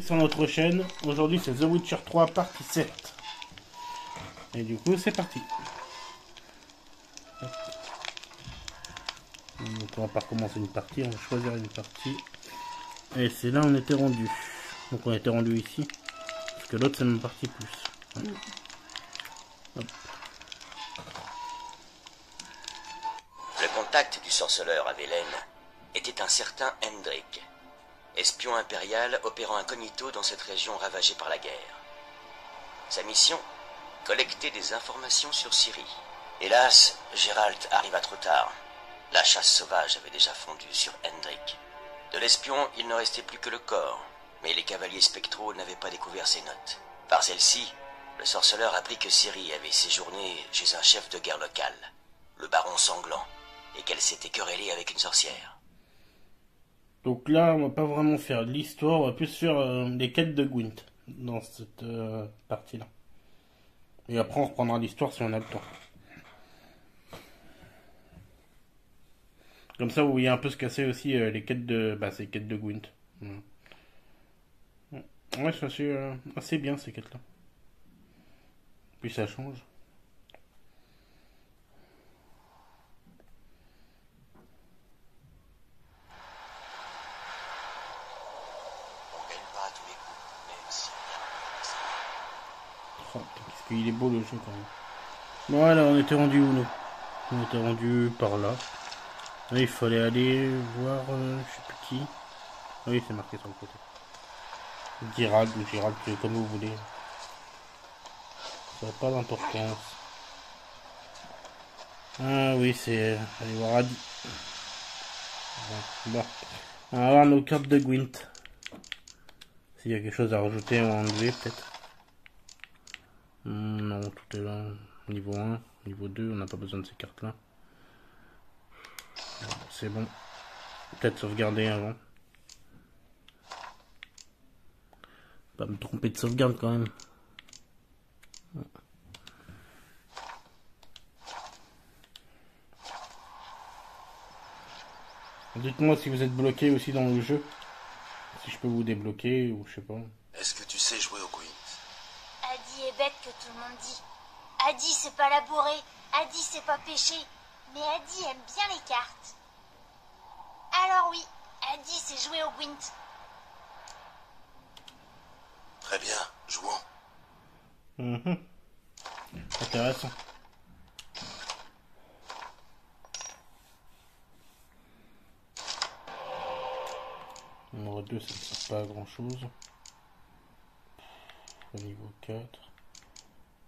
Sur notre chaîne, aujourd'hui c'est The Witcher 3 partie 7. Et du coup c'est parti. Donc on va pas recommencer une partie, on va choisir une partie. Et c'est là où on était rendu. Donc on était rendu ici. Parce que l'autre c'est même partie plus. Hop. Le contact du sorceleur à Velen était un certain Hendrik, espion impérial opérant incognito dans cette région ravagée par la guerre. Sa mission, collecter des informations sur Ciri. Hélas, Geralt arriva trop tard. La chasse sauvage avait déjà fondu sur Hendrik. De l'espion, il ne restait plus que le corps, mais les cavaliers spectraux n'avaient pas découvert ses notes. Par celle-ci, le sorceleur apprit que Ciri avait séjourné chez un chef de guerre local, le baron sanglant, et qu'elle s'était querellée avec une sorcière. Donc là on va pas vraiment faire l'histoire, on va plus faire les quêtes de Gwent dans cette partie là. Et après on reprendra l'histoire si on a le temps. Comme ça vous voyez un peu se casser aussi les quêtes de. Bah ces quêtes de Gwent. Ouais c'est assez bien ces quêtes là. Puis ça change. On gagne pas à tous les coups, même si Oh, qu'est-ce qu'il est beau le jeu quand même. Voilà, on était rendu où nous? On était rendu par là. Là, il fallait aller voir, je sais plus qui. Oui, c'est marqué sur le côté. Girald ou Girald, comme vous voulez. Ça n'a pas d'importance. Ah oui, c'est aller voir Adi. Bon. On va voir nos cartes de Gwent. S'il y a quelque chose à rajouter ou à enlever, peut-être. Non, tout est là. Niveau 1, niveau 2, on n'a pas besoin de ces cartes-là. C'est bon. Peut-être sauvegarder avant. Pas me tromper de sauvegarde quand même. Dites-moi si vous êtes bloqué aussi dans le jeu. Si je peux vous débloquer ou je sais pas. Est-ce que tu sais jouer au Gwent? Adi est bête que tout le monde dit. Adi c'est pas labourer, Adi c'est pas pêcher, mais Adi aime bien les cartes. Alors oui, Adi c'est jouer au Gwent. Très bien, jouons. Intéressant. Numéro 2, ça ne sert pas à grand chose. Au niveau 4.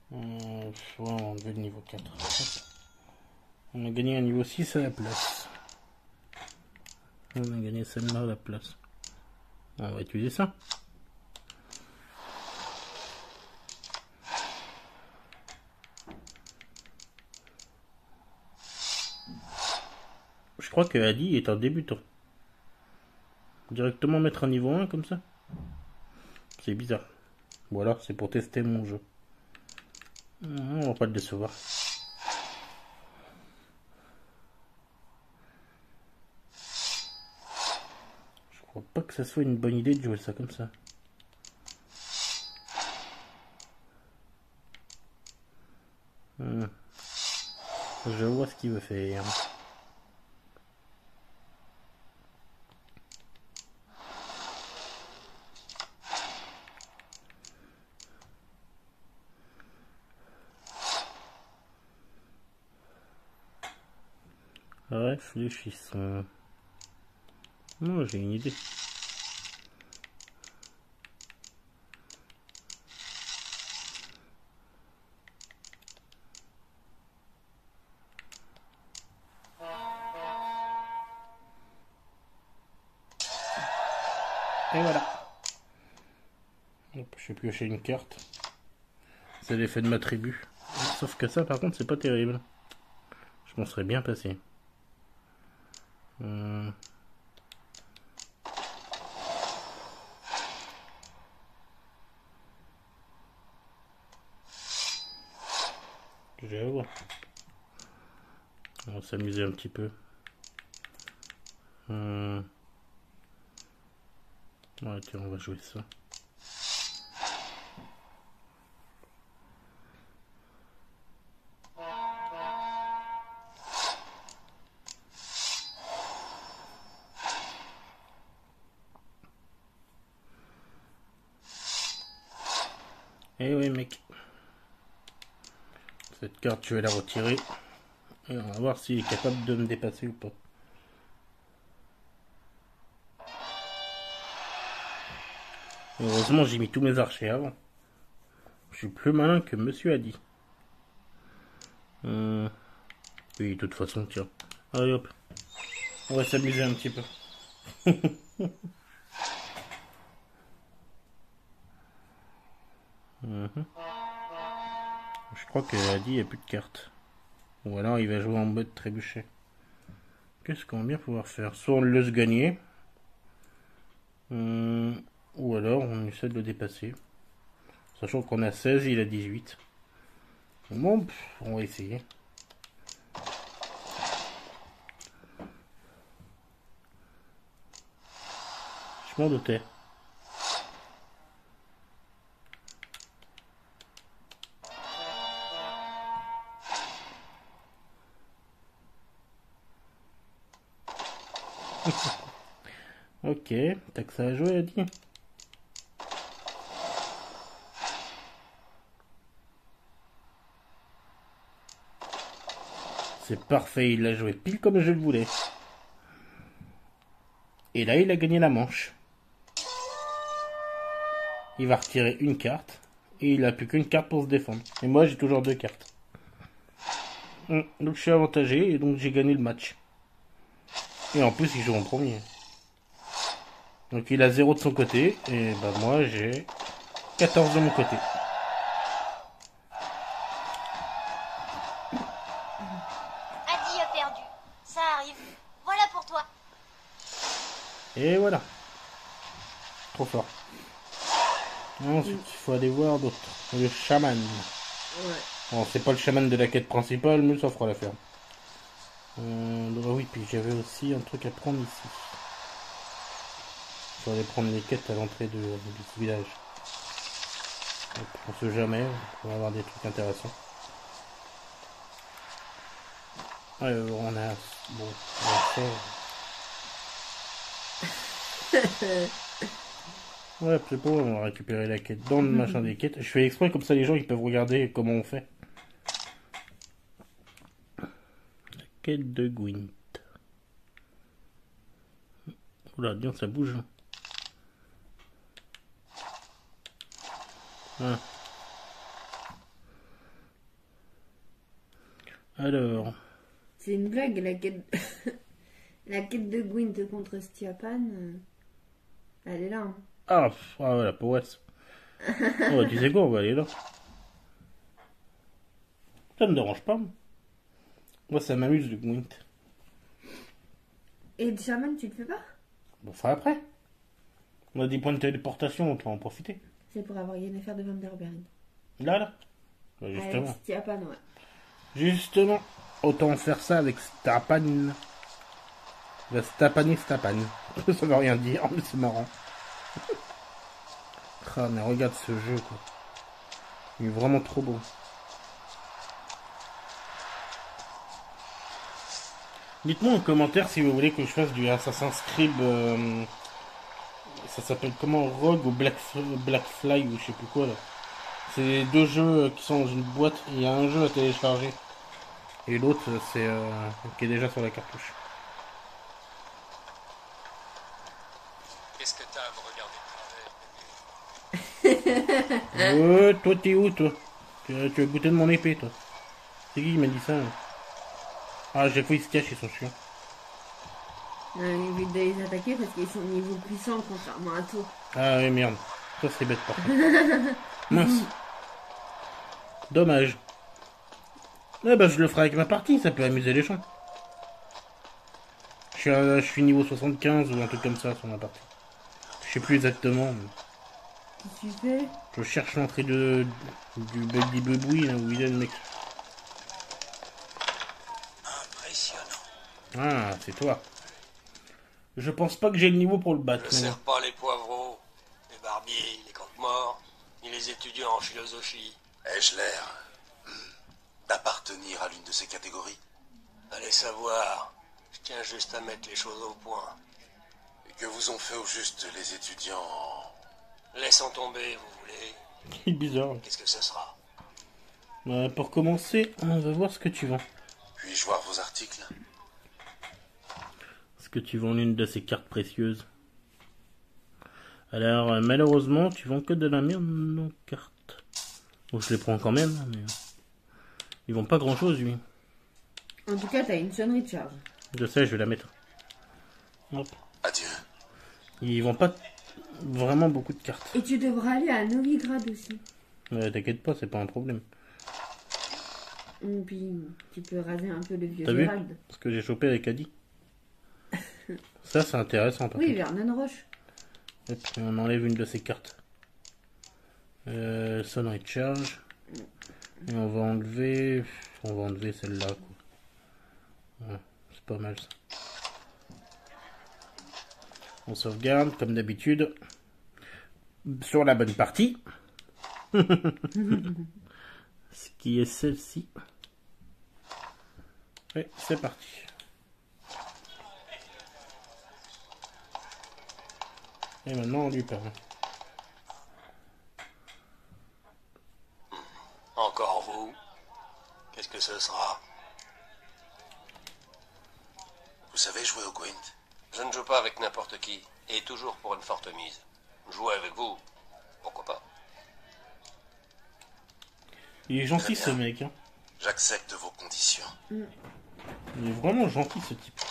Ouais, on va enlever le niveau 4. On a gagné un niveau 6 à la place. On a gagné celle-là à la place. On va utiliser ça. Je crois que Adi est un débutant. Directement mettre un niveau 1 comme ça. C'est bizarre. Voilà, c'est pour tester mon jeu. On va pas le décevoir. Je crois pas que ça soit une bonne idée de jouer ça comme ça. Je vois ce qu'il veut faire. Réfléchissons. Non, j'ai une idée. Et voilà. Hop, je vais piocher une carte. C'est l'effet de ma tribu. Sauf que ça, par contre, c'est pas terrible. Je m'en serais bien passé. Je vois. On va s'amuser un petit peu. Ouais, tiens, on va jouer ça. Eh oui, mec. Cette carte, je vais la retirer. Et on va voir s'il est capable de me dépasser ou pas. Heureusement, j'ai mis tous mes archers avant. Je suis plus malin que Monsieur a dit. Oui, de toute façon, tiens. Allez hop. On va s'amuser un petit peu. Je crois qu'elle a dit il n'y a plus de cartes. Ou alors il va jouer en mode trébuchet. Qu'est-ce qu'on va bien pouvoir faire? Soit on le laisse gagner. Ou alors on essaie de le dépasser. Sachant qu'on a 16 et il a 18. Bon, on va essayer. Je m'en doutais. Ok, t'as que ça à jouer, Adi. C'est parfait, il l'a joué pile comme je le voulais. Et là, il a gagné la manche. Il va retirer une carte. Et il a plus qu'une carte pour se défendre. Et moi, j'ai toujours 2 cartes. Donc je suis avantagé et donc j'ai gagné le match. Et en plus, il joue en premier. Donc il a 0 de son côté. Et bah moi, j'ai 14 de mon côté. Adi a perdu. Ça arrive. Voilà pour toi. Et voilà. Trop fort. Ensuite, il faut aller voir d'autres. Le chaman. Ouais. Bon, c'est pas le chaman de la quête principale, mais ça fera l'affaire. Oui, puis j'avais aussi un truc à prendre ici. Il faut aller prendre les quêtes à l'entrée du petit village. Donc, on sait jamais, on va avoir des trucs intéressants. Alors, on a... Bon, on va faire... Ouais, c'est bon, on va récupérer la quête dans le machin des quêtes. Je fais exprès, comme ça les gens ils peuvent regarder comment on fait. La quête de Gwent. Oula, bien ça bouge. Ah. Alors. C'est une blague, la quête... la quête de Gwent contre Stiapan. Elle est là. Hein. Ah, voilà, Powers. Oh, tu sais quoi, on va aller là. Ça me dérange pas. Moi, ça m'amuse le Gwent. Et le chaman, tu le fais pas? On fera après. On a des points de téléportation, on peut en profiter. C'est pour avoir une affaire de Van der Beren. Là. Bah, justement. Avec Stiapan, ouais. Justement. Autant faire ça avec Stapan. Va Stapan. Ça veut rien dire, mais c'est marrant. Ah, mais regarde ce jeu, quoi. Il est vraiment trop beau. Dites-moi en commentaire si vous voulez que je fasse du Assassin's Creed. Ça s'appelle comment? Rogue ou Blackfly ou je sais plus quoi là. C'est 2 jeux qui sont dans une boîte. Il y a un jeu à télécharger. Et l'autre, c'est qui est déjà sur la cartouche. Qu'est-ce que t'as à me regarder de travers? Toi t'es où toi? Tu as goûté de mon épée toi? C'est qui m'a dit ça? Ah, j'ai fait il se cache, ils sont chiants. On a évité de les attaquer parce qu'ils sont niveau puissant contrairement à toi. Ah oui, merde. Ça c'est bête par contre. Mince. Dommage. Eh ben je le ferai avec ma partie, ça peut amuser les gens. Je suis niveau 75 ou un truc comme ça sur ma partie. Je sais plus exactement. Mais... Qu'est-ce que tu fais? Je cherche l'entrée du Baby Beboui là où il est le mec. Impressionnant. Ah, c'est toi. Je pense pas que j'ai le niveau pour le battre. Ne serre pas les poivreaux, les barbiers, les croque-morts, ni les étudiants en philosophie. Ai-je l'air d'appartenir à l'une de ces catégories? Allez savoir, je tiens juste à mettre les choses au point. Et que vous ont fait au juste les étudiants en... Laissons tomber, vous voulez. C'est bizarre. Qu'est-ce que ce sera? Pour commencer, on va voir ce que tu vends. Puis-je voir vos articles? Est-ce que tu vends l'une de ces cartes précieuses? Alors, malheureusement, tu vends que de la merde non carte. Bon, je les prends quand même, mais... Ils vendent pas grand-chose, lui. En tout cas, t'as une sonnerie de charge. Je sais, je vais la mettre. Hop. Adieu. Ils vendent pas vraiment beaucoup de cartes. Et tu devras aller à Novigrad aussi. T'inquiète pas, c'est pas un problème. Et puis, tu peux raser un peu le vieux T'as vu Gérald. ce que j'ai chopé avec Adi? Ça, c'est intéressant, par Oui, contre. Vernon Roche. Hop, et on enlève une de ces cartes. Sonnerie de charge. Et on va enlever celle-là, quoi. Ouais, c'est pas mal, ça. On sauvegarde, comme d'habitude. Sur la bonne partie. Ce qui est celle-ci. Ouais, c'est parti. Et maintenant, on lui parle. Encore vous? Qu'est-ce que ce sera? Vous savez jouer au Gwent? Je ne joue pas avec n'importe qui, et toujours pour une forte mise. Jouer avec vous, pourquoi pas? Il est gentil, Très ce bien. mec. Hein. J'accepte vos conditions. Il est vraiment gentil, ce type.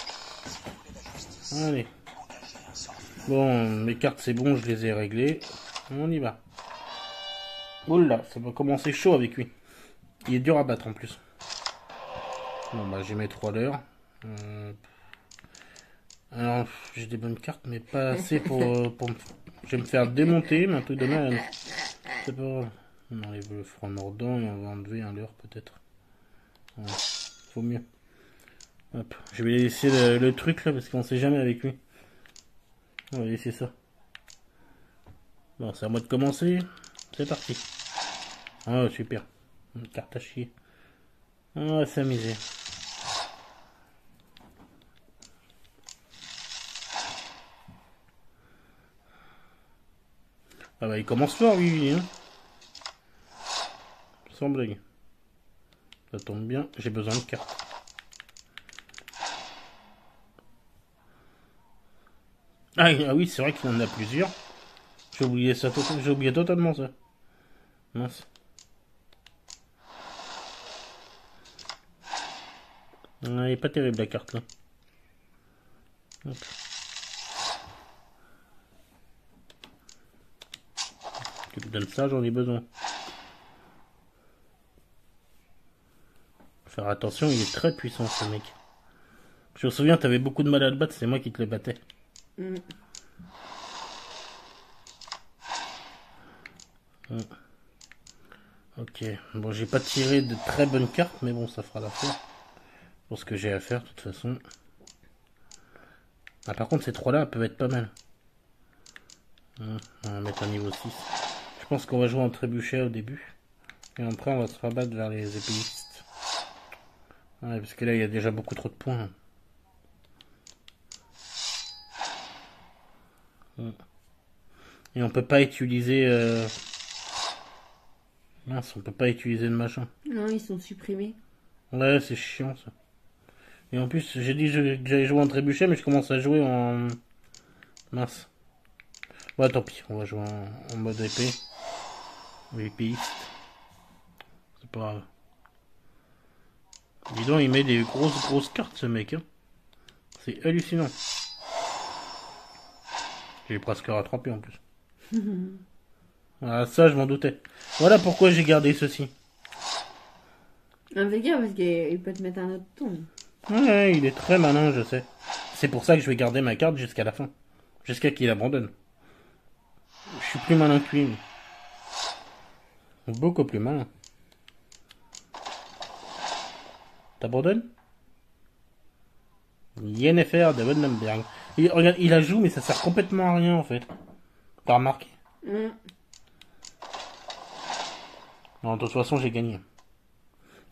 Allez. Bon, mes cartes, c'est bon, je les ai réglées. On y va. Oula, ça va commencer chaud avec lui. Il est dur à battre en plus. Bon, bah, j'ai mes 3 leurres. Alors, j'ai des bonnes cartes, mais pas assez pour je vais me faire démonter, mais un truc de mal. C'est pas grave. On enlève le franc mordant et on va enlever un leurre, peut-être. Ouais, faut mieux. Hop, je vais laisser le truc là, parce qu'on sait jamais avec lui. On va laisser ça. Bon, c'est à moi de commencer. C'est parti. Ah, super. Une carte à chier. On va s'amuser. Ah bah il commence fort lui, hein. Sans blague. Ça tombe bien, j'ai besoin de cartes. Ah oui, c'est vrai qu'il en a plusieurs. J'ai oublié ça, j'ai oublié totalement ça. Mince. Elle est pas terrible la carte là. Hop. Tu me donnes ça, j'en ai besoin. Faire attention, il est très puissant ce mec. Je me souviens, t'avais beaucoup de mal à le battre, c'est moi qui te le battais. Ok, bon j'ai pas tiré de très bonnes cartes, mais bon ça fera l'affaire. Pour ce que j'ai à faire de toute façon. Ah, par contre ces 3 là peuvent être pas mal. On va mettre un niveau 6. Je pense qu'on va jouer en trébuchet au début. Et après on va se rabattre vers les épéistes. Ouais, parce que là il y a déjà beaucoup trop de points. Et on peut pas utiliser... Mince, on peut pas utiliser le machin. Non, ils sont supprimés. Ouais, c'est chiant ça. Et en plus, j'ai dit que j'allais jouer en trébuchet, mais je commence à jouer en... Mince. Ouais, tant pis, on va jouer en mode épée. Ou épéiste. C'est pas grave. Dis donc, il met des grosses cartes ce mec. Hein. C'est hallucinant. J'ai presque rattrapé en plus. Ah, ça, je m'en doutais. Voilà pourquoi j'ai gardé ceci. Un Vega, parce qu'il peut te mettre un autre ton. Ouais, il est très malin, je sais. C'est pour ça que je vais garder ma carte jusqu'à la fin. Jusqu'à qu'il abandonne. Je suis plus malin que lui. Beaucoup plus malin. T'abandonnes? Yennefer de Wondenberg. Regarde, il la joue, mais ça sert complètement à rien en fait. T'as remarqué? Non, de toute façon, j'ai gagné.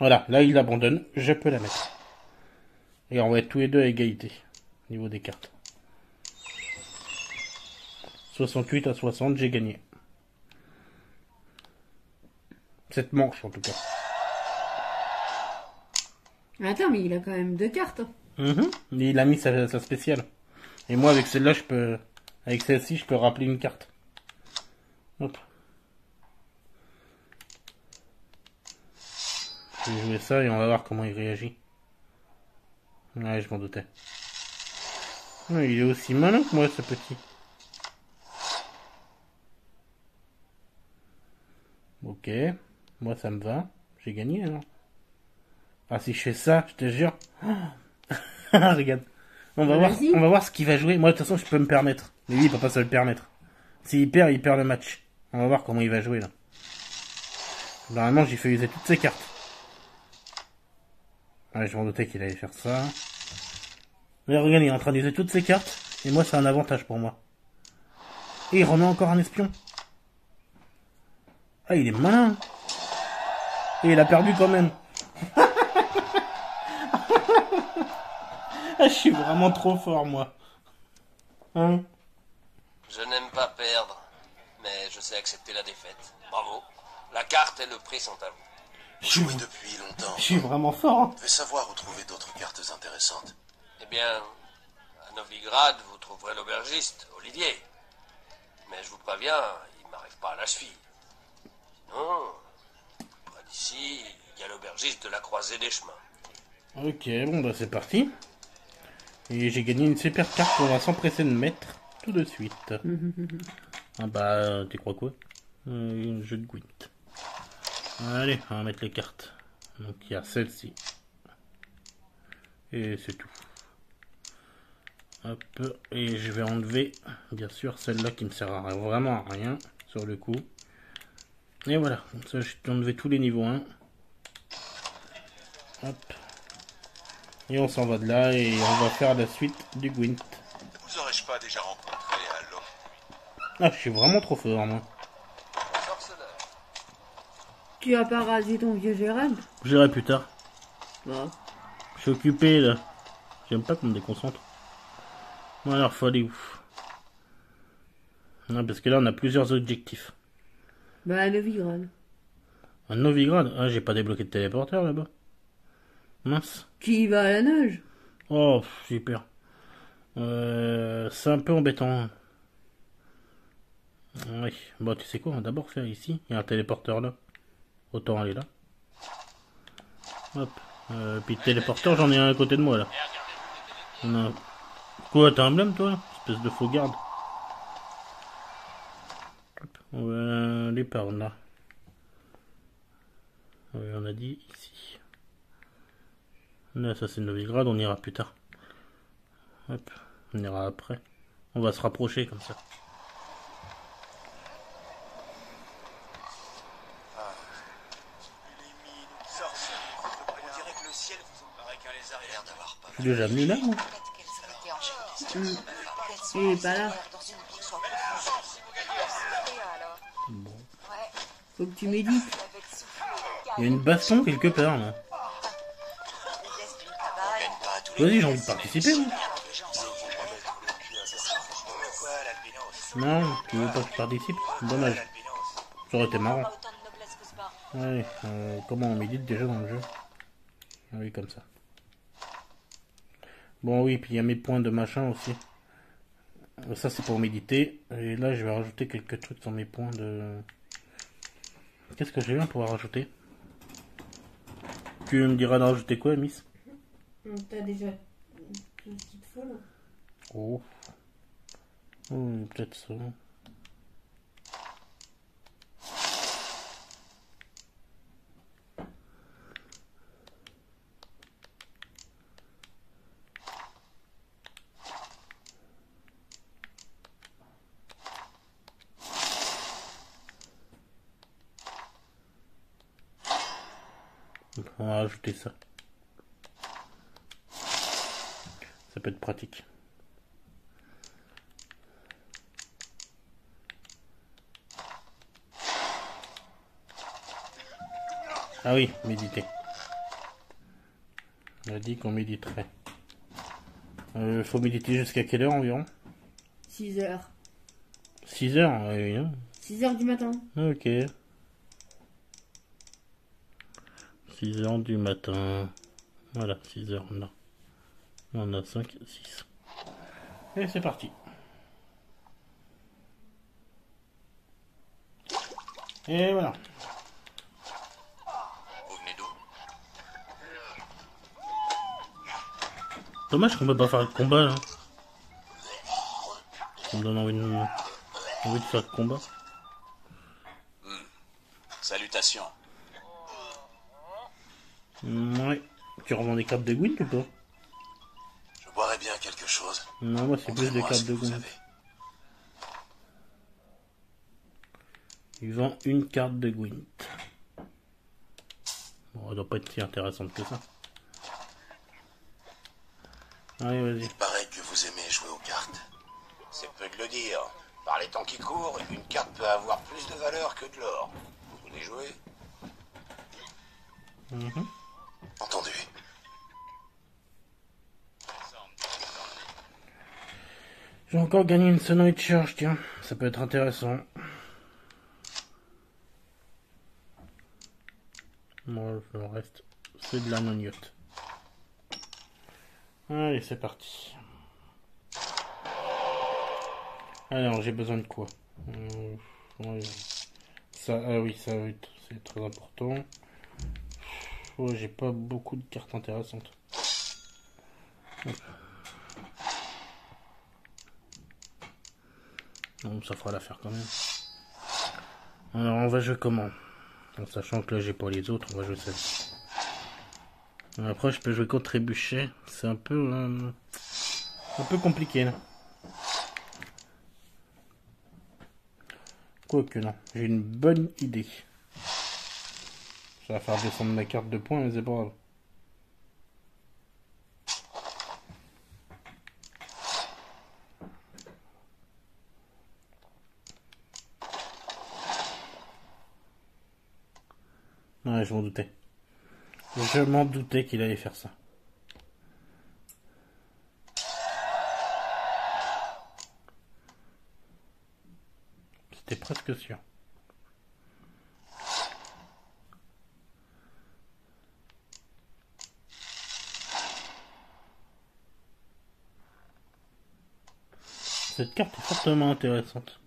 Voilà, là il abandonne, je peux la mettre. Et on va être tous les deux à égalité, au niveau des cartes. 68 à 60, j'ai gagné. Cette manche en tout cas. Attends, mais il a quand même 2 cartes. Il a mis sa spéciale. Et moi avec celle-là, je peux... Avec celle-ci, je peux rappeler une carte. Hop. Je vais jouer ça et on va voir comment il réagit. Ouais, je m'en doutais. Ouais, il est aussi malin que moi, ce petit. Ok. Moi, ça me va. J'ai gagné, alors. Ah, si je fais ça, je te jure. Regarde. On va voir ce qu'il va jouer. Moi, de toute façon, je peux me permettre. Mais lui, il peut pas se le permettre. S'il perd, il perd le match. On va voir comment il va jouer, là. Normalement, j'ai fait user toutes ses cartes. Ouais, je m'en doutais qu'il allait faire ça. Mais regarde, il est en train d'user toutes ses cartes. Et moi, c'est un avantage pour moi. Et il remet encore un espion. Ah, il est malin. Et il a perdu quand même. Ah, je suis vraiment trop fort, moi. Hein? Je n'aime pas perdre, mais je sais accepter la défaite. Bravo. La carte et le prix sont à vous. Vous jouez depuis longtemps. Je suis vraiment fort. Hein. Je vais savoir où trouver d'autres cartes intéressantes. Eh bien, à Novigrad, vous trouverez l'aubergiste, Olivier. Mais je vous préviens, il m'arrive pas à la cheville. Sinon, près d'ici, il y a l'aubergiste de la Croisée des Chemins. Ok, bon bah c'est parti. Et j'ai gagné une super carte qu'on va s'empresser de mettre tout de suite. Ah bah, tu crois quoi? Un jeu de Gwent. Allez, on va mettre les cartes. Donc il y a celle-ci. Et c'est tout. Hop, et je vais enlever, bien sûr, celle-là qui me sert vraiment à rien, sur le coup. Et voilà, comme ça j'ai enlevé tous les niveaux 1. Hop. Et on s'en va de là et on va faire la suite du Gwent. Vous aurais-je pas déjà rencontré à Locke? Ah, je suis vraiment trop fort, moi. Tu as pas rasé ton vieux Gérald? J'irai plus tard. Bah. Je suis occupé, là. J'aime pas qu'on me déconcentre. Bon, alors, faut aller où? Non, parce que là, on a plusieurs objectifs. Bah, Novigrad. Un Novigrad? Ah, j'ai pas débloqué de téléporteur, là-bas. Mince. Qui va à la nage? Oh, j'ai peur. C'est un peu embêtant. Oui. Bon, tu sais quoi, on va d'abord faire ici. Il y a un téléporteur là. Autant aller là. Hop. Puis le téléporteur, j'en ai un à côté de moi là. On a... Quoi, t'as un blême toi? Espèce de faux garde. Hop. On va aller par là. On a dit ici. Là, ça c'est Novigrad, on ira plus tard. Hop. On ira après. On va se rapprocher comme ça. Je suis déjà venu là, moi. Il est pas là. Bon. Faut que tu médites. Il y a une baston quelque part, là. Vas-y, j'ai envie de participer, moi. Non, tu veux pas que je participe? Dommage. Ça aurait été marrant. Ouais, comment on médite déjà dans le jeu? Ah oui, comme ça. Bon, oui, puis il y a mes points de machin aussi. Ça, c'est pour méditer. Et là, je vais rajouter quelques trucs sur mes points de... Qu'est-ce que j'ai à pouvoir rajouter? Tu me diras de rajouter quoi, Miss? T'as déjà tout ce qu'il te faut, là. Oh. Oh, peut-être ça. On va rajouter ça. Ça peut être pratique. Ah oui, méditer. On a dit qu'on méditerait. Faut méditer jusqu'à quelle heure environ? 6 heures. 6 heures, oui. Hein. 6 heures du matin. Ok. 6h du matin. Voilà, 6h là. On a 5, 6. Et c'est parti. Et voilà. Vous venez d'où? Dommage qu'on peut pas faire le combat là. Ça me donne envie de faire le combat. Salutations. Ouais. Tu revends des cartes de Gwent ou pas? Je boirais bien quelque chose. Non, moi c'est plus des Montrez-moi cartes ce de que vous Gwent. avez. Il vend une carte de Gwent. Bon, elle doit pas être si intéressante que ça. Allez, vas-y. Il paraît que vous aimez jouer aux cartes. C'est peu de le dire. Par les temps qui courent, une carte peut avoir plus de valeur que de l'or. Vous voulez jouer? Entendu. J'ai encore gagné une sonnerie de charge, tiens. Ça peut être intéressant. Moi, le reste, c'est de la nognotte. Allez, c'est parti. Alors, j'ai besoin de quoi? Ouais. Ça, ah oui, ça oui, c'est très important. Ouais, j'ai pas beaucoup de cartes intéressantes. Hop. Non, ça fera l'affaire quand même. Alors, on va jouer comment? En sachant que là, j'ai pas les autres, on va jouer celle-ci. Après, je peux jouer contre Trébuchet. C'est un peu compliqué là. Quoique non, j'ai une bonne idée. Ça va faire descendre ma carte de points, mais c'est pas grave. Ouais, je m'en doutais. Je m'en doutais qu'il allait faire ça. C'était presque sûr. Cette carte est fortement intéressante.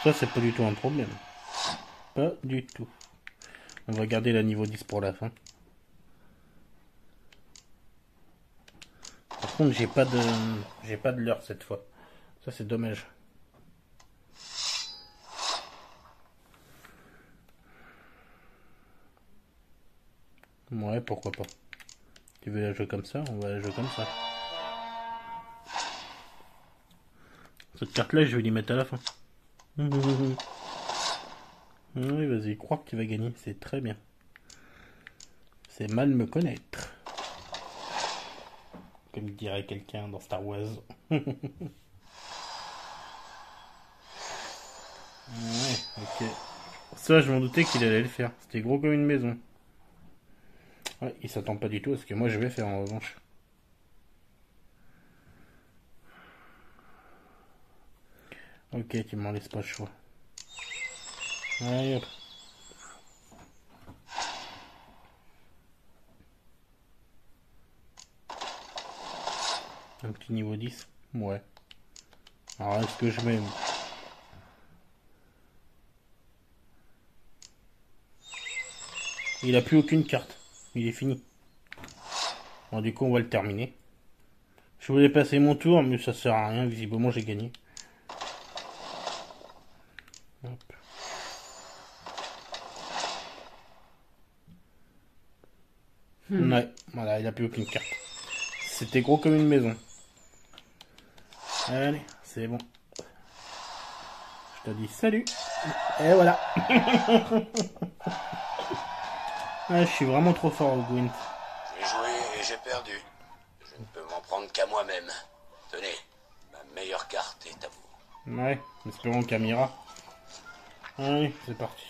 Ça, c'est pas du tout un problème. Pas du tout. On va garder la niveau 10 pour la fin. Par contre, j'ai pas de leurre cette fois. Ça, c'est dommage. Ouais, pourquoi pas. Tu veux la jouer comme ça? On va la jouer comme ça. Cette carte-là, je vais l'y mettre à la fin. Oui, vas-y, crois que tu vas gagner, c'est très bien. C'est mal me connaître. Comme dirait quelqu'un dans Star Wars. Ouais, ok. Ça, je m'en doutais qu'il allait le faire. C'était gros comme une maison. Ouais, il s'attend pas du tout à ce que moi je vais faire en revanche. Ok, tu m'en laisses pas le choix. Allez hop. Un petit niveau 10. Ouais. Alors est-ce que je mets... Il a plus aucune carte. Il est fini. Bon, du coup, on va le terminer. Je voulais passer mon tour, mais ça sert à rien. Visiblement, j'ai gagné. Hop. Ouais, voilà, il a plus aucune carte. C'était gros comme une maison. Allez, c'est bon. Je te dis salut. Et voilà. Ah, je suis vraiment trop fort au Gwent. J'ai joué et j'ai perdu. Je ne peux m'en prendre qu'à moi-même. Tenez, ma meilleure carte est à vous. Ouais, espérons qu'Amira. Allez, c'est parti.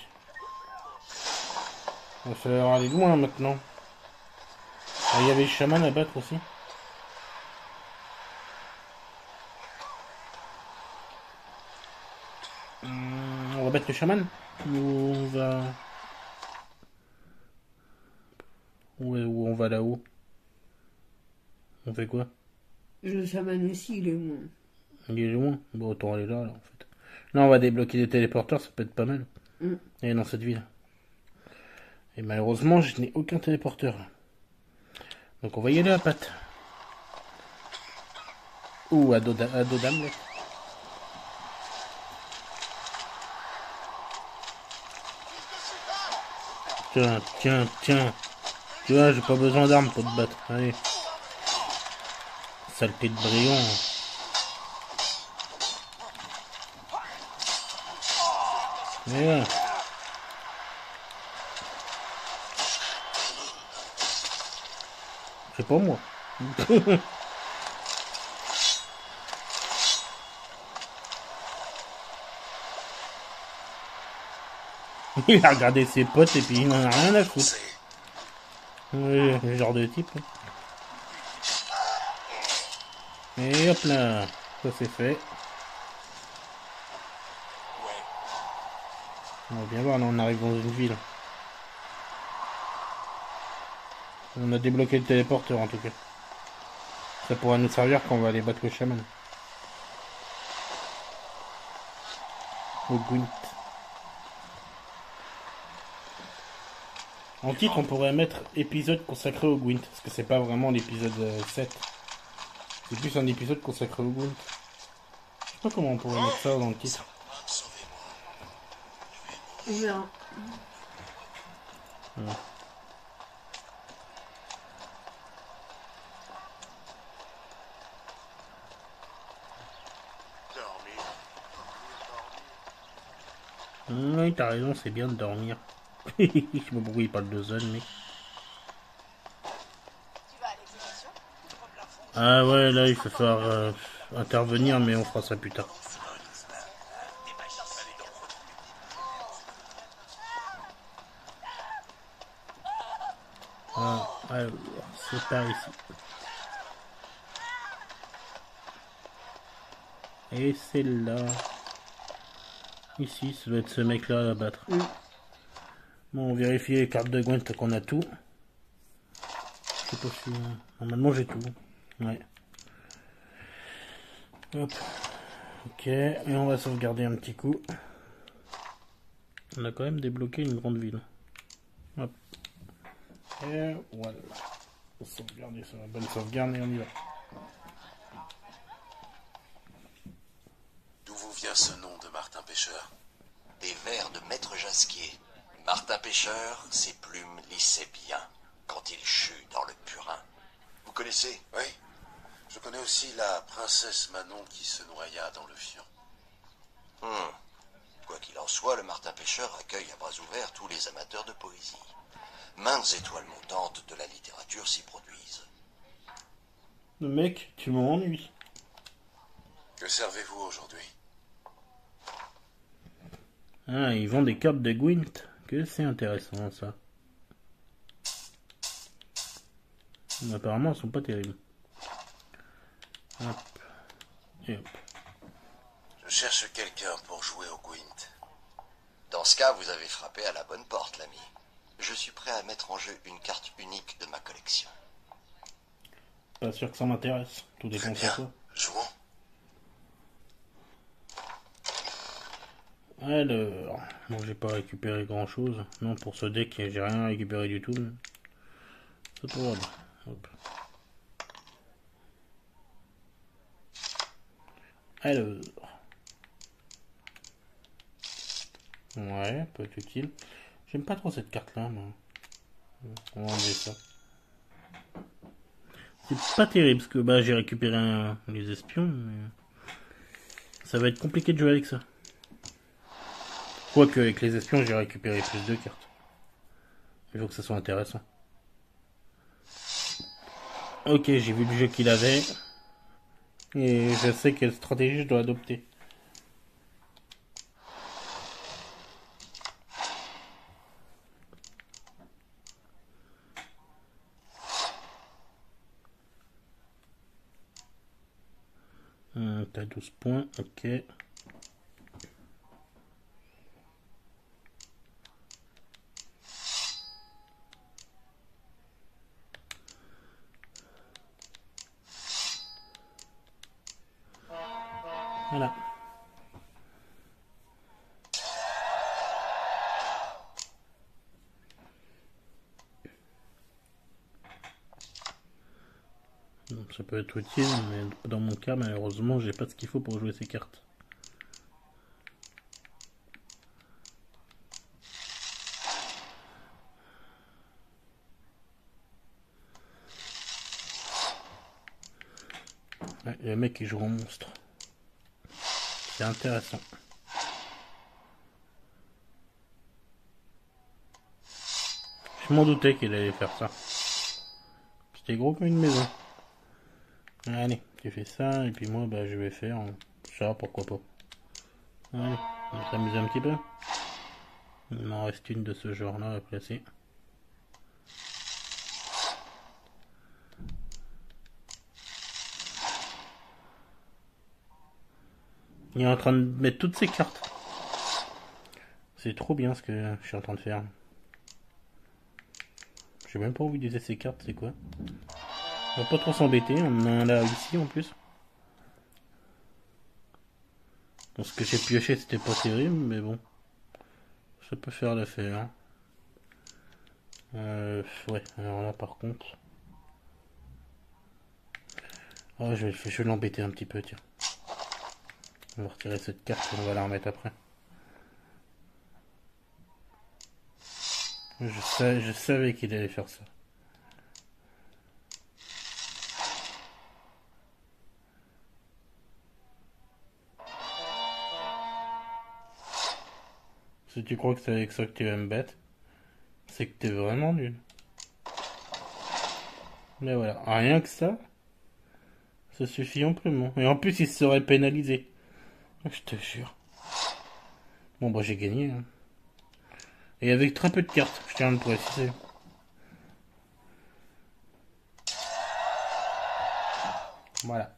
Il va falloir aller loin maintenant. Ah, il y avait le chaman à battre aussi. On va battre le chaman? Ou on va... Ou on va là-haut? On fait quoi? Le chaman aussi, il est loin. Il est loin. Bon, autant aller là, en fait. Là, on va débloquer des téléporteurs, ça peut être pas mal. Et dans cette ville. Et malheureusement, je n'ai aucun téléporteur. Donc on va y aller à patte. Ou à dos d'âme, là. Tiens, tiens, tiens. Tu vois, j'ai pas besoin d'armes pour te battre. Allez. Saleté de brillant. Voilà. C'est pas moi. Il a regardé ses potes et puis il n'en a rien à foutre. Oui, le genre de type. Et hop là, ça c'est fait. On va bien voir, là on arrive dans une ville. On a débloqué le téléporteur en tout cas. Ça pourra nous servir quand on va aller battre le chaman. Au Gwent. En titre, on pourrait mettre épisode consacré au Gwent. Parce que c'est pas vraiment l'épisode 7. C'est plus un épisode consacré au Gwent. Je sais pas comment on pourrait mettre ça dans le titre. On verra. Ouais. Oui, t'as raison, c'est bien de dormir. Je sais pas pourquoi il parle de zone, mais... Ah ouais, là, il faut faire intervenir, mais on fera ça plus tard. Ah, alors, c'est par ici. Et c'est là. Ici, ça doit être ce mec-là à battre. Bon, on vérifie les cartes de Gwent qu'on a tout. Je sais pas si... Normalement, j'ai tout. Ouais. Hop. Ok, et on va sauvegarder un petit coup. On a quand même débloqué une grande ville. Hop. Et voilà. On va sauvegarder sur la bonne sauvegarde et on y va. D'où vous vient ce nom de Martin Pêcheur? Des vers de Maître Jasquier. Martin Pêcheur, ses plumes lissaient bien quand il chut dans le purin. Vous connaissez? Oui. Je connais aussi la princesse Manon qui se noya dans le fion. Quoi qu'il en soit, le Martin Pêcheur accueille à bras ouverts tous les amateurs de poésie. Maintes étoiles montantes de la littérature s'y produisent. Le mec, tu m'ennuies. Que servez-vous aujourd'hui? Ah, ils vendent des cartes de Gwent. Que c'est intéressant, ça. Mais apparemment, elles sont pas terribles. Hop. Et hop. Je cherche quelqu'un pour jouer au Gwent. Dans ce cas, vous avez frappé à la bonne porte, l'ami. Je suis prêt à mettre en jeu une carte unique de ma collection. Pas sûr que ça m'intéresse. Tout Très dépend de bien. quoi. Jouons. Alors, bon, j'ai pas récupéré grand chose. Non, pour ce deck, j'ai rien récupéré du tout. Mais... c'est pas grave. Hop. Alors. Ouais, peut être utile. J'aime pas trop cette carte-là, moi. On va enlever ça. C'est pas terrible, parce que bah, j'ai récupéré les espions, mais... ça va être compliqué de jouer avec ça. Quoique, avec les espions, j'ai récupéré plus de cartes. Il faut que ça soit intéressant. Ok, j'ai vu le jeu qu'il avait. Et je sais quelle stratégie je dois adopter. 12 points, ok. Voilà. Bon, ça peut être utile, mais dans mon cas, malheureusement, j'ai pas ce qu'il faut pour jouer ces cartes. Ouais, le mec il joue en monstre. C'est intéressant. Je m'en doutais qu'il allait faire ça. C'était gros comme une maison. Allez, tu fais ça, et puis moi, bah, je vais faire ça, pourquoi pas. Allez, on va s'amuser un petit peu. Il m'en reste une de ce genre-là à placer. Il est en train de mettre toutes ses cartes. C'est trop bien ce que je suis en train de faire. J'ai même pas envie d'utiliser ces cartes, c'est quoi? On va pas trop s'embêter, on en a un là ici en plus. Bon, ce que j'ai pioché c'était pas terrible, mais bon. Ça peut faire l'affaire. Ouais, alors là par contre. Oh, je vais l'embêter un petit peu, tiens. On va retirer cette carte et on va la remettre après. Je savais qu'il allait faire ça. Si tu crois que c'est avec ça que tu vas me battre, c'est que t'es vraiment nul. Mais voilà, rien que ça, ça suffit amplement. Et en plus, il serait pénalisé. Je te jure. Bon, bah, j'ai gagné. Hein. Et avec très peu de cartes, je tiens à le préciser. Voilà.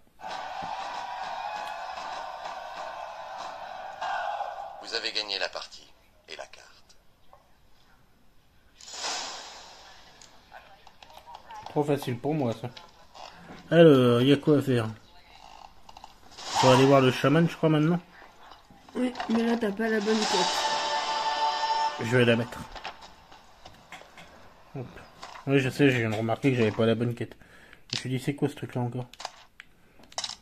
Vous avez gagné la partie et la carte. Trop facile pour moi, ça. Alors, il y a quoi à faire? Faut aller voir le chaman, je crois, maintenant. Oui, mais là, t'as pas la bonne quête. Je vais la mettre. Hop. Oui, je sais, j'ai remarqué que j'avais pas la bonne quête. Je me suis dit, c'est quoi ce truc-là encore?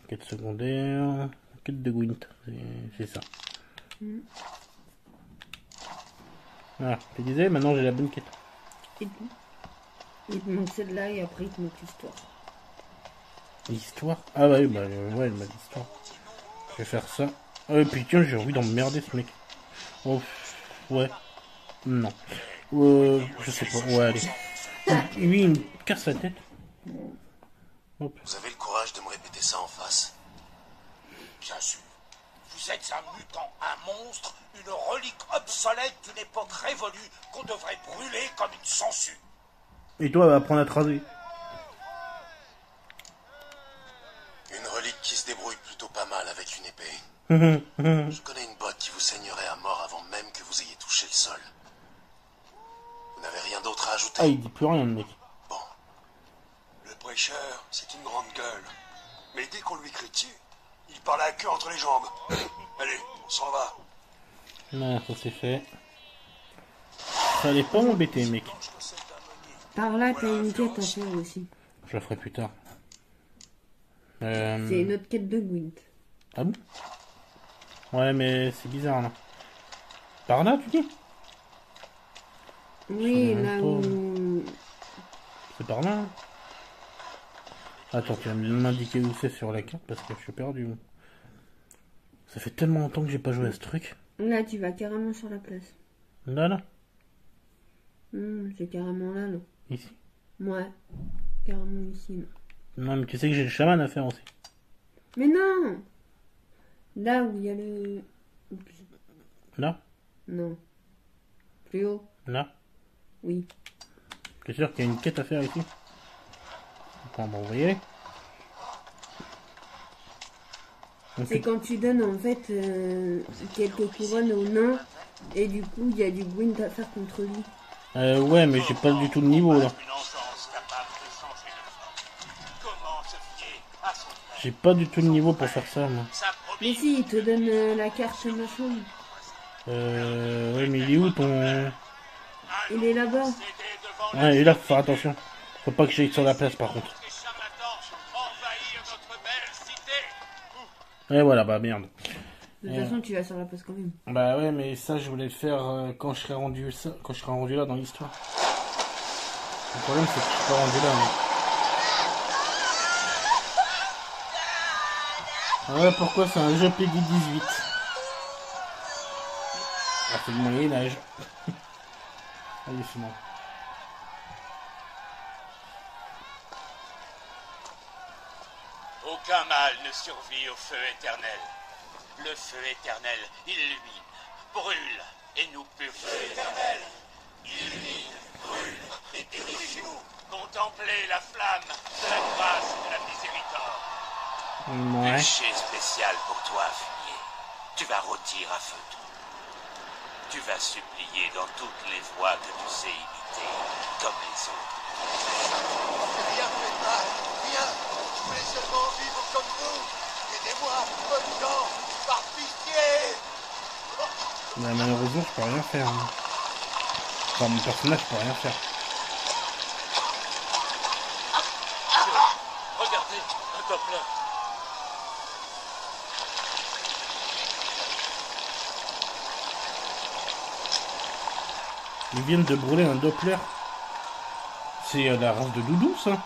Quête secondaire... Quête de Gwent, c'est ça. Voilà, tu disais, maintenant j'ai la bonne quête. Et tout. Il te manque celle-là et après il te manque l'histoire. L'histoire? Ah ouais, bah ouais, l'histoire. Je vais faire ça. Ah putain, j'ai envie d'emmerder ce mec. Oh, ouais. Non. Je sais pas, ouais, allez. Lui, il me casse la tête. Hop. Vous avez le courage de me répéter ça en face? Bien sûr. Vous êtes un mutant, un monstre, une relique obsolète d'une époque révolue qu'on devrait brûler comme une sangsue. Et toi, va apprendre à te raser. Une relique qui se débrouille plutôt pas mal avec une épée. Je Je connais une botte qui vous saignerait à mort avant même que vous ayez touché le sol. Vous n'avez rien d'autre à ajouter? Ah, il dit plus rien, le mec. Bon. Le prêcheur, c'est une grande gueule. Mais dès qu'on lui crie dessus, il parle à la queue entre les jambes. Allez, on s'en va. Non, ça c'est fait. Ça allait pas m'embêter, mec. Par là, t'as une quête à faire aussi. Je la ferai plus tard. C'est une autre quête de Gwent. Ah bon? Ouais, mais c'est bizarre, là. Par là, tu dis? Oui, Je sais là même où... C'est par là, hein. Attends, tu vas m'indiquer où c'est sur la carte parce que je suis perdu. Ça fait tellement longtemps que j'ai pas joué à ce truc. Là, tu vas carrément sur la place. Là, là. C'est carrément là, non? Ici. Ouais. Carrément ici, non. Non, mais tu sais que j'ai le chaman à faire aussi. Mais non! Là où il y a le... Oups. Là? Non. Plus haut? Là? Oui. T'es sûr qu'il y a une quête à faire ici? Bon, on va y aller. Donc, C'est quand tu donnes en fait quelques couronnes au nain et du coup il y a du Gwent à faire contre lui. ouais, mais j'ai pas du tout le niveau là. Une engeance capable de changer de forme. Comment se fier à son frère? J'ai pas du tout le niveau pour faire ça, moi. Sa Mais promise. si, il te donne la carte machin. Ouais, mais il est où ton... Il est là-bas. Cédé devant Ah, il est là, faut faire attention. Faut pas que j'aille sur la place, par contre. les charlatans envahir notre belle cité. Et voilà, bah merde. De toute façon, tu vas sur la place quand même. Bah ouais, mais ça, je voulais le faire quand je serai rendu là dans l'histoire. Le problème, c'est que je suis pas rendu là, mais... Ah ouais, pourquoi c'est un jeu PEGI 18? Ah, c'est le Moyen-Âge. Hallucinant. Aucun mal ne survit au feu éternel. Le feu éternel illumine, brûle et nous purifie. Le feu éternel illumine, brûle et purifie-nous. Contemplez la flamme de la grâce et de la miséricorde. Ouais. Péché spécial pour toi, fumier. Tu vas rôtir à feu doux. Tu vas supplier dans toutes les voies que tu sais imiter, comme les autres. Rien fait de mal, rien. Je voulais seulement vivre comme vous. Aidez-moi, bonnes gens, par pitié. Bah, malheureusement, je peux rien faire. Hein. Enfin, mon personnage, je peux rien faire. Regardez, un Doppler. Ils viennent de brûler un Doppler. C'est la race de Doudou, ça.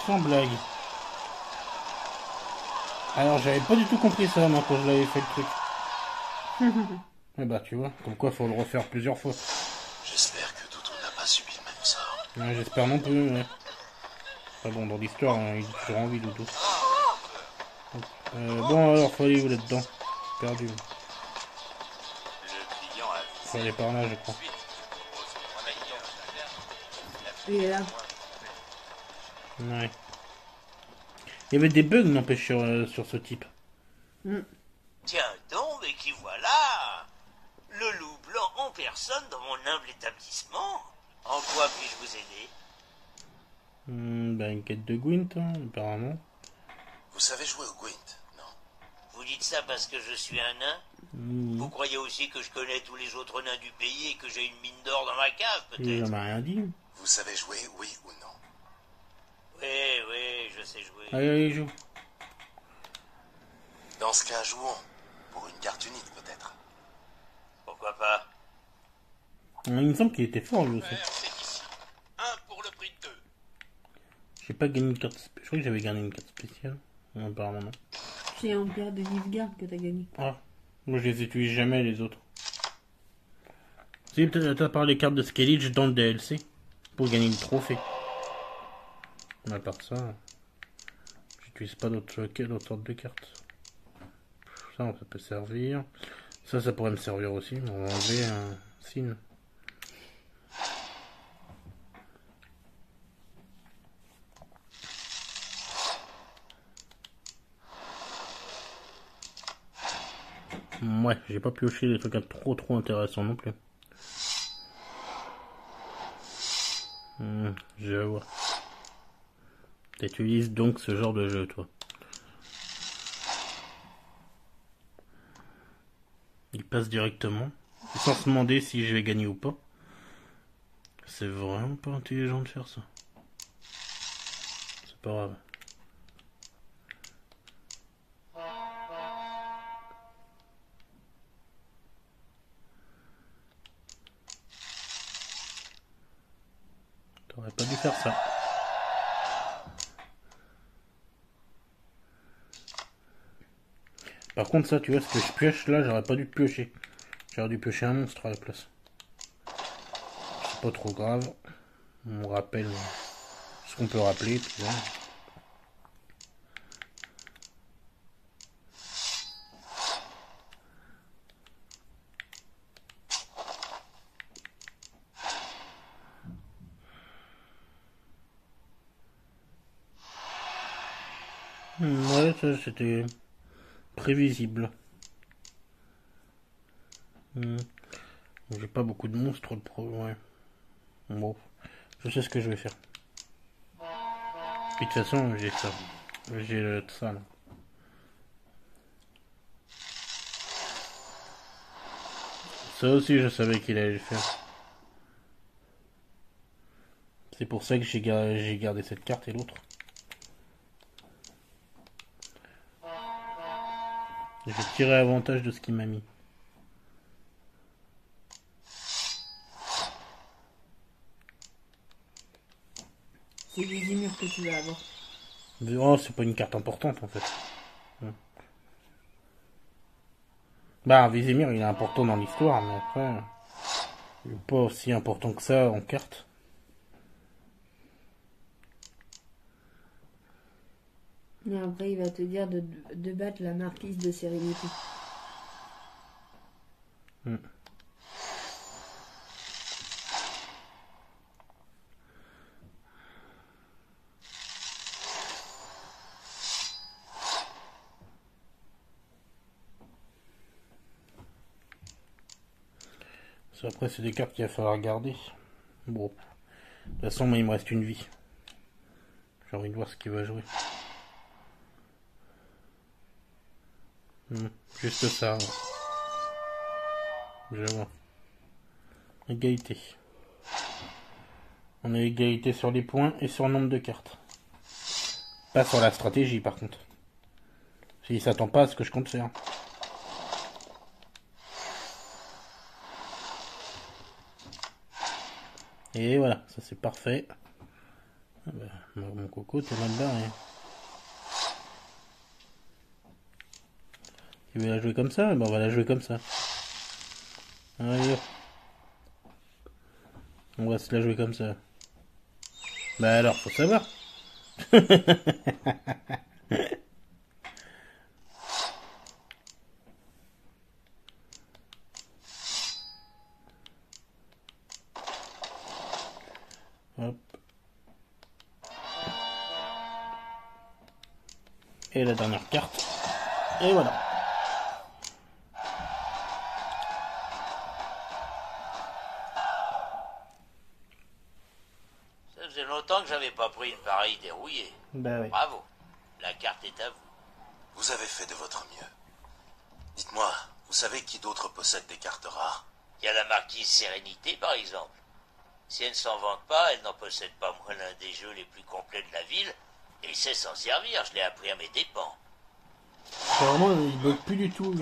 Sans blague. Alors, j'avais pas du tout compris ça, moi, quand je l'avais fait le truc. Eh bah, tu vois, comme quoi, faut le refaire plusieurs fois. J'espère que Doudou n'a pas subi le même sort. Ouais, j'espère non plus, ouais. Enfin bon, dans l'histoire, hein, il est toujours en vie, Doudou. Bon, alors, faut aller où là-dedans? Perdu. Le client a Faut aller par là, je crois. Il est là. Ouais. Il y avait des bugs, n'empêche, sur ce type. Tiens donc, mais qui voilà? Le loup blanc en personne dans mon humble établissement. En quoi puis-je vous aider? Bah, une quête de Gwent, hein, apparemment. Vous savez jouer au Gwent, non? Vous dites ça parce que je suis un nain? Vous croyez aussi que je connais tous les autres nains du pays et que j'ai une mine d'or dans ma cave, Il peut-être? m'a rien dit. Vous savez jouer, oui ou non? Oui, je sais jouer. Allez, allez, joue. Dans ce cas, jouons. Pour une carte unique, peut-être. Pourquoi pas? Il me semble qu'il était fort, lui aussi. C'est ici. Un pour le prix de deux. J'ai pas gagné une carte spéciale. Je crois que j'avais gagné une carte spéciale. Apparemment, non. C'est Empire de Nilfgaard que t'as gagné. Ah, moi je les utilise jamais, les autres. Si, peut-être t'as parlé des cartes de Skellige dans le DLC. Pour gagner le trophée. Mais à part ça, j'utilise pas d'autres sortes de cartes. Ça peut servir. Ça pourrait me servir aussi. On va enlever un signe. Ouais, j'ai pas pioché des trucs trop intéressants non plus. Je vois. T'utilises donc ce genre de jeu, toi. Il passe directement, sans se demander si je vais gagner ou pas. C'est vraiment pas intelligent de faire ça. C'est pas grave. T'aurais pas dû faire ça. Par contre, ça, tu vois, ce que je pioche là, j'aurais pas dû te piocher. J'aurais dû piocher un monstre à la place. C'est pas trop grave. On rappelle ce qu'on peut rappeler, tu vois. Ouais, ça c'était prévisible. J'ai pas beaucoup de monstres, ouais. Bon, je sais ce que je vais faire. Et de toute façon, j'ai ça. J'ai ça là. Ça aussi, je savais qu'il allait le faire. C'est pour ça que j'ai gardé cette carte et l'autre. J'ai tiré avantage de ce qu'il m'a mis. C'est Vézimir que tu vas avoir. Oh, c'est pas une carte importante en fait. Bah, Vézimir il est important dans l'histoire, mais après, il est pas aussi important que ça en carte. Mais après, il va te dire de battre la marquise de Sérénité. Ça, après, c'est des cartes qu'il va falloir garder. Bon. De toute façon, moi, il me reste une vie. J'ai envie de voir ce qu'il va jouer. Juste ça. Ouais. Je vois. Égalité. On a égalité sur les points et sur le nombre de cartes. Pas sur la stratégie, par contre. S'il s'attend pas à ce que je compte faire. Et voilà, ça c'est parfait. Ah bah, mon coco, t'es mal barré. Tu veux la jouer comme ça? Ben on va la jouer comme ça. Allez. On va se la jouer comme ça. Bah alors, faut savoir. Hop. Et la dernière carte. Et voilà. Ça faisait longtemps que j'avais pas pris une pareille dérouillée. Bah oui. Bravo. La carte est à vous. Vous avez fait de votre mieux. Dites-moi, vous savez qui d'autre possède des cartes rares? Il y a la marquise Sérénité, par exemple. Si elle ne s'en vante pas, elle n'en possède pas moins l'un des jeux les plus complets de la ville, et sait s'en servir, je l'ai appris à mes dépens. Vraiment, il bug plus du tout.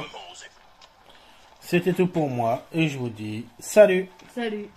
C'était tout pour moi, et je vous dis salut. Salut.